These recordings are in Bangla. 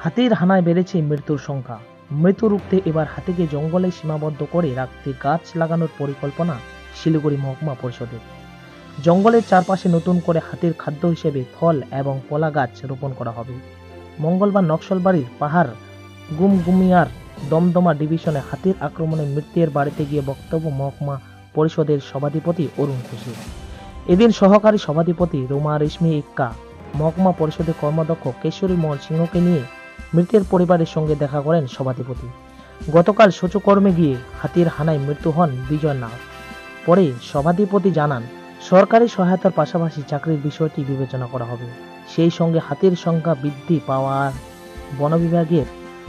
হাতির হানায় বেড়েছে মৃত্যুর সংখ্যা। মৃত্যু রুখতে এবার হাতিকে জঙ্গলে সীমাবদ্ধ করে রাখতে গাছ লাগানোর পরিকল্পনা শিলিগুড়ি মহকুমা পরিষদের। জঙ্গলের চারপাশে নতুন করে হাতির খাদ্য হিসেবে ফল এবং কলা গাছ রোপণ করা হবে। মঙ্গলবার নকশালবাড়ির পাহাড় গুমগুমিয়ার দমদমা ডিভিশনে হাতির আক্রমণে মৃতের বাড়িতে গিয়ে বক্তব্য মহকুমা পরিষদের সভাধিপতি অরুণ খুশি। এদিন সহকারী সভাধিপতি রোমা রেশমি ইক্কা, মহকুমা পরিষদের কর্মাধ্যক্ষ কেশরী মোহন সিংহকে নিয়ে মৃতের পরিবারের সঙ্গে দেখা করেন সভাধিপতি। গতকাল শৌচকর্মে গিয়ে হাতির হানায় মৃত্যু হন বিজয় নাগ। পরে সভাধিপতি জানান, সরকারি সহায়তার পাশাপাশি চাকরির বিষয়টি বিবেচনা করা হবে। সেই সঙ্গে হাতির সংখ্যা বৃদ্ধি পাওয়ার বন বিভাগের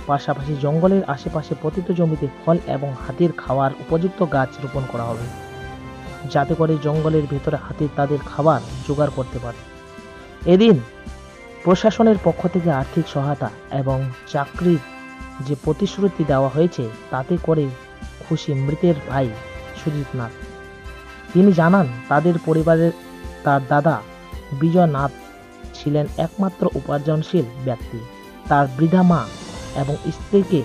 পাশাপাশি জঙ্গলের আশেপাশে পতিত জমিতে ফল এবং হাতির খাওয়ার উপযুক্ত গাছ রোপণ করা হবে, যাতে করে জঙ্গলের ভেতরে হাতি তাদের খাবার জোগাড় করতে পারে। এদিন প্রশাসনের পক্ষ থেকে আর্থিক সহায়তা এবং চাকরির যে প্রতিশ্রুতি দেওয়া হয়েছে তাতে করে খুশি মৃতের ভাই সুজিত নাথ। তিনি জানান, তাদের পরিবারের তার দাদা বিজয় নাথ ছিলেন একমাত্র উপার্জনশীল ব্যক্তি। তার বৃদ্ধা মা এবং স্ত্রীকে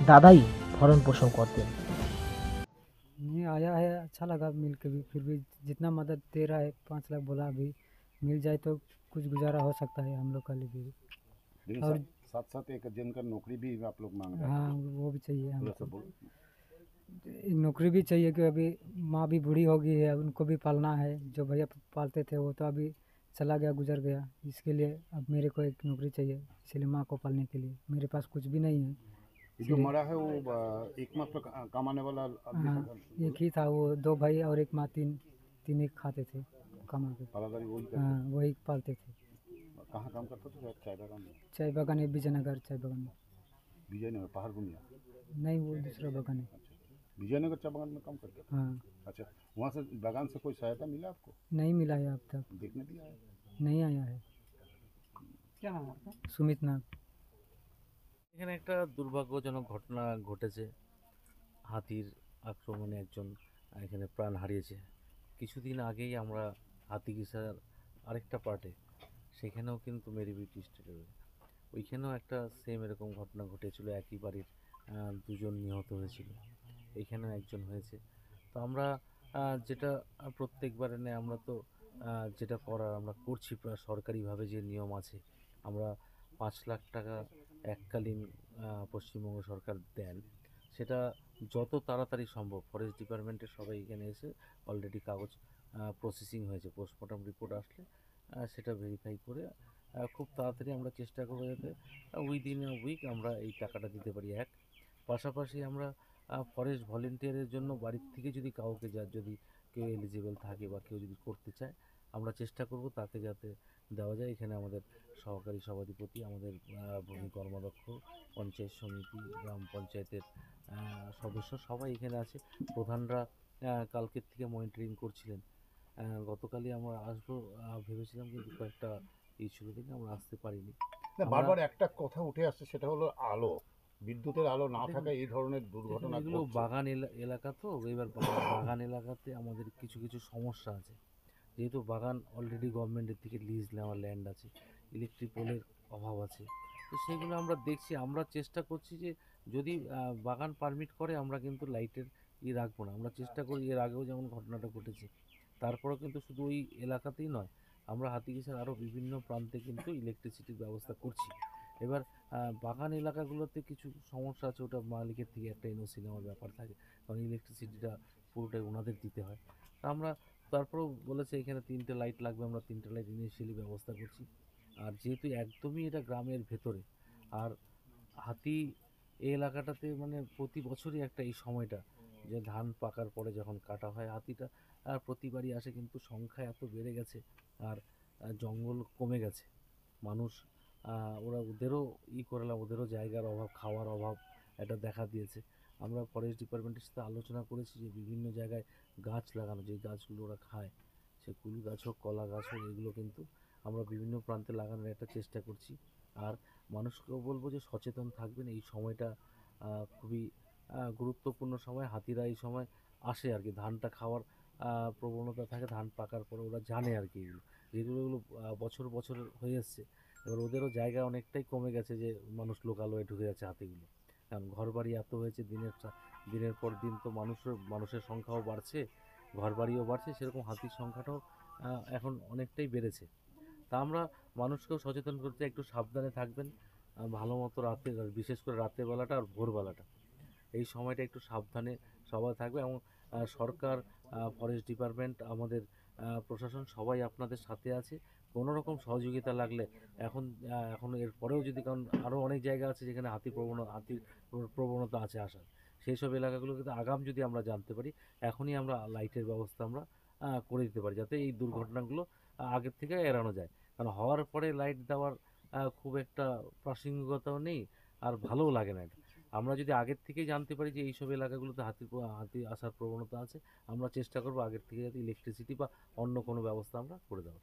দাদাই ভরণ পোষণ করতেন। नहीं आया है, अच्छा लगा मिल के भी। फिर भी जितना मदद दे रहा है 5 लाख बोला, अभी मिल जाए तो कुछ गुजारा हो सकता है हम लोग का लिए भी। लेकिन और साथ साथ एक जिनका नौकरी भी आप लोग मांग रहे हाँ, वो भी चाहिए हैं, थोड़ा सा हमको। बोलो। नौकरी भी चाहिए कि अभी माँ भी बूढ़ी हो गई है, उनको भी पालना है। जो भैया पालते थे वो तो अभी चला गया, गुजर गया। इसके लिए अब मेरे को एक नौकरी चाहिए, इसलिए माँ को पालने के लिए। मेरे पास कुछ भी नहीं है। जो मरा है वो एकमात्र कमाने वाला आदमी हाँ, था? एक ही था वो, 2 भाई और एक माँ, तीन ही खाते थे कमा के। पालादारी वही करते हाँ, वही पालते थे। थे। कहाँ काम करते थे? चाय बागान में? चाय बागान है, विजयनगर चाय बागान में। विजयनगर पहाड़ घूमिया? नहीं, वो दूसरा बागान है। अच्छा, विजयनगर चाय बागान में काम करते थे। हाँ, अच्छा, वहाँ से बागान से कोई सहायता मिला आपको? नहीं मिला है अब तक, देखने भी आया? नहीं आया है। क्या नाम है आपका? सुमित नाग। এখানে একটা দুর্ভাগ্যজনক ঘটনা ঘটেছে। হাতির আক্রমণে একজন এখানে প্রাণ হারিয়েছে। কিছুদিন আগেই আমরা হাতিঘিসার আরেকটা পার্টে, সেখানেও কিন্তু মেরিবিটি স্টেটে ওইখানেও একটা সেম এরকম ঘটনা ঘটেছিল। একই বাড়ির দুজন নিহত হয়েছিল, এইখানেও একজন হয়েছে। তো আমরা যেটা প্রত্যেকবারে নেই, আমরা তো যেটা করার আমরা করছি, সরকারিভাবে যে নিয়ম আছে, আমরা 5 লাখ টাকা এককালীন পশ্চিমবঙ্গ সরকার দেন। সেটা যত তাড়াতাড়ি সম্ভব, ফরেস্ট ডিপার্টমেন্টের সবাই এখানে এসে অলরেডি কাগজ প্রসেসিং হয়েছে। পোস্টমর্টম রিপোর্ট আসলে সেটা ভেরিফাই করে খুব তাড়াতাড়ি আমরা চেষ্টা করবো যাতে উইদিন এ উইক আমরা এই টাকাটা দিতে পারি। পাশাপাশি আমরা ফরেস্ট ভলেন্টিয়ারের জন্য বাড়ির থেকে যদি কাউকে যদি কেউ এলিজিবল থাকে বা কেউ যদি করতে চায়, আমরা চেষ্টা করব তাকে যাতে দেওয়া যায়। এখানে আমাদের সহকারী সভাধিপতি, আমাদের ভূমি কর্মাধ্যক্ষ, পঞ্চায়েত সমিতি, গ্রাম পঞ্চায়েতের সদস্য সবাই এখানে আছে। প্রধানরা কালকের থেকে মনিটরিং করছিলেন। গতকালই আমরা আসবো ভেবেছিলাম, কিন্তু কয়েকটা ইস্যুর দিকে আমরা আসতে পারিনি। বারবার একটা কথা উঠে আসছে, সেটা হলো আলো, বিদ্যুতের আলো না থাকায় এই ধরনের দুর্ঘটনা এগুলো ঘটছে। বাগান এলাকা, তো এবার বাগান এলাকাতে আমাদের কিছু কিছু সমস্যা আছে। যেহেতু বাগান অলরেডি গভর্নমেন্টের থেকে লিজ নেওয়া ল্যান্ড আছে, ইলেকট্রিক পোলের অভাব আছে। তো সেগুলো আমরা দেখছি, আমরা চেষ্টা করছি যে যদি বাগান পারমিট করে আমরা কিন্তু লাইটের রাখবো না। আমরা চেষ্টা করি, এর আগেও যেমন ঘটনাটা ঘটেছে, তারপরেও কিন্তু শুধু ওই এলাকাতেই নয়, আমরা হাতিঘিসার আরও বিভিন্ন প্রান্তে কিন্তু ইলেকট্রিসিটির ব্যবস্থা করছি। এবার বাগান এলাকাগুলোতে কিছু সমস্যা আছে, ওটা মালিকের থেকে একটা এনওসি নেওয়ার ব্যাপার থাকে, কারণ ইলেকট্রিসিটিটা পুরোটাই ওনাদের দিতে হয়। তা আমরা তারপরেও বলেছে এখানে 3টে লাইট লাগবে, আমরা 3টে লাইট ইনিশিয়ালি ব্যবস্থা করছি। আর যেহেতু একদমই এটা গ্রামের ভেতরে, আর হাতি এই এলাকাটাতে মানে প্রতি বছরই একটা এই সময়টা, যে ধান পাকার পরে যখন কাটা হয়, হাতিটা প্রতিবারই আসে, কিন্তু সংখ্যা এত বেড়ে গেছে আর জঙ্গল কমে গেছে। মানুষ ওরা ওদেরও করলাম, ওদেরও জায়গার অভাব, খাওয়ার অভাব এটা দেখা দিয়েছে। আমরা ফরেস্ট ডিপার্টমেন্টের সাথে আলোচনা করেছি যে বিভিন্ন জায়গায় গাছ লাগানো, যে গাছগুলো ওরা খায়, সে কুল গাছ হোক, কলা গাছ হোক, এগুলো কিন্তু আমরা বিভিন্ন প্রান্তে লাগানোর একটা চেষ্টা করছি। আর মানুষকেও বলবো যে সচেতন থাকবেন, এই সময়টা খুবই গুরুত্বপূর্ণ সময়। হাতিরা এই সময় আসে আর কি, ধানটা খাওয়ার প্রবণতা থাকে। ধান পাকার পরে ওরা জানে আর কি, এগুলো যেগুলো বছর বছর হয়ে এসছে, এবার ওদেরও জায়গা অনেকটাই কমে গেছে যে মানুষ লোকালয়ে ঢুকে যাচ্ছে হাতিগুলো, কারণ ঘরবাড়ি এত হয়েছে দিনের পর দিন, তো মানুষের সংখ্যাও বাড়ছে, ঘরবাড়িও বাড়ছে, সেরকম হাতির সংখ্যাটাও এখন অনেকটাই বেড়েছে। তা আমরা মানুষকেও সচেতন করতে একটু সাবধানে থাকবেন, ভালো মতো রাতে, বিশেষ করে রাতের বেলাটা আর ভোরবেলাটা, এই সময়টা একটু সাবধানে সবাই থাকবে। এবং সরকার, ফরেস্ট ডিপার্টমেন্ট, আমাদের প্রশাসন সবাই আপনাদের সাথে আছে। কোনো রকম সহযোগিতা লাগলে এখন এর পরেও যদি, কারণ আরও অনেক জায়গা আছে যেখানে হাতির প্রবণতা আছে আসার, সেই সব এলাকাগুলোকে আগাম যদি আমরা জানতে পারি, এখনই আমরা লাইটের ব্যবস্থা আমরা করে দিতে পারি, যাতে এই দুর্ঘটনাগুলো আগের থেকে এড়ানো যায়। কারণ হওয়ার পরে লাইট দেওয়ার খুব একটা প্রাসঙ্গিকতাও নেই, আর ভালোও লাগে না এটা। আমরা যদি আগের থেকেই জানতে পারি যে এইসব এলাকাগুলোতে হাতি আসার প্রবণতা আছে, আমরা চেষ্টা করবো আগের থেকে যাতে ইলেকট্রিসিটি বা অন্য কোনো ব্যবস্থা আমরা করে দেওয়ার।